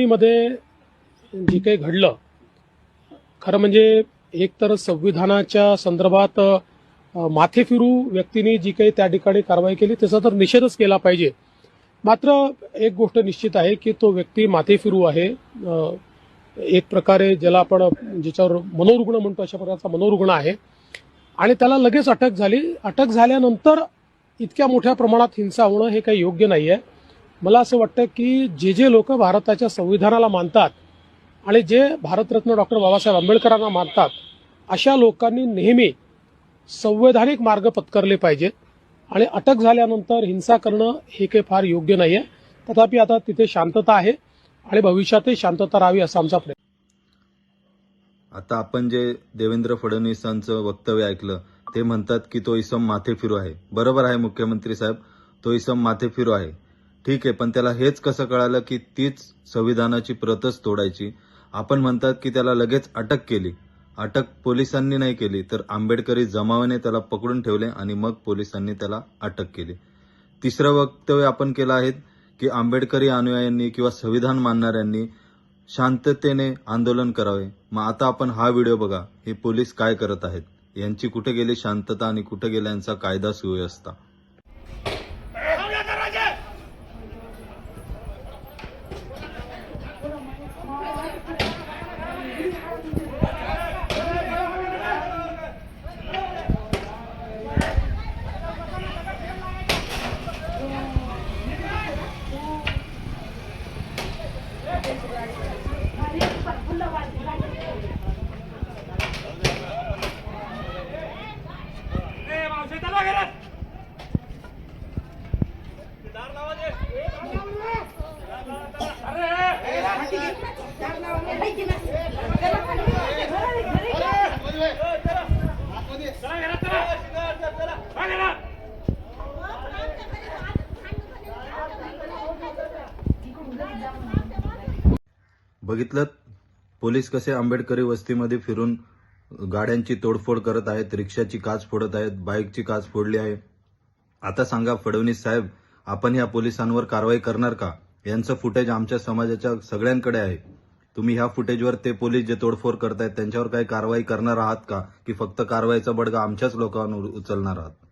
परभणीमध्ये जे काही घडलं, खरं म्हणजे एक तर संविधानाच्या संदर्भात माथे फिरू व्यक्तींनी जी काही त्या ठिकाणी कारवाई केली त्याचा तर निषेधच केला पाहिजे. मात्र एक गोष्ट निश्चित आहे की तो व्यक्ती माथे फिरू आहे. एक प्रकारे ज्याला आपण ज्याच्यावर मनोरुग्ण म्हणतो अशा प्रकारचा मनोरुग्ण आहे आणि त्याला लगेच अटक झाली. अटक झाल्यानंतर इतक्या मोठ्या प्रमाणात हिंसा होणं हे काही योग्य नाही आहे. मला असं वाटतं की जे लोक भारताच्या संविधानाला मानतात आणि जे भारतरत्न डॉक्टर बाबासाहेब आंबेडकरांना मानतात अशा लोकांनी नेहमी संवैधानिक मार्ग पत्करले पाहिजेत आणि अटक झाल्यानंतर हिंसा करणं हे काही फार योग्य नाही आहे. तथापि आता तिथे शांतता आहे आणि भविष्यातही शांतता राहावी असा आमचा प्रयत्न. आता आपण जे देवेंद्र फडणवीसांचं वक्तव्य ऐकलं, ते म्हणतात की तो इसम माथे फिरू आहे. बरोबर आहे मुख्यमंत्री साहेब, तो इसम माथे फिरू आहे. ठीक आहे, पण त्याला हेच कसं कळालं की तीच संविधानाची प्रतच तोडायची. आपण म्हणतात की त्याला लगेच अटक केली. अटक पोलिसांनी नाही केली, तर आंबेडकरी जमावाने त्याला पकडून ठेवले आणि मग पोलिसांनी त्याला अटक केली. तिसरं वक्तव्य आपण केलं आहे की आंबेडकरी अनुयायांनी किंवा संविधान मानणाऱ्यांनी शांततेने आंदोलन करावे. मग आता आपण हा व्हिडिओ बघा, हे पोलीस काय करत आहेत. यांची कुठे गेली शांतता आणि कुठे गेला यांचा कायदा सुव्यवस्था. बघितलं पोलीस कसे आंबेडकरी वस्तीमध्ये फिरून गाड्यांची तोडफोड करत आहेत, रिक्षाची काच फोडत आहेत, बाईकची काच फोडली आहे. आता सांगा फडणवीस साहेब, आपण या पोलिसांवर कारवाई करणार का? यांचं फुटेज आमच्या समाजाच्या सगळ्यांकडे आहे. तुम्ही ह्या फुटेजवर ते पोलीस जे तोडफोड करतायत त्यांच्यावर काही कारवाई करणार आहात का, की फक्त कारवाईचा बडगा आमच्याच लोकांवर उचलणार आहात?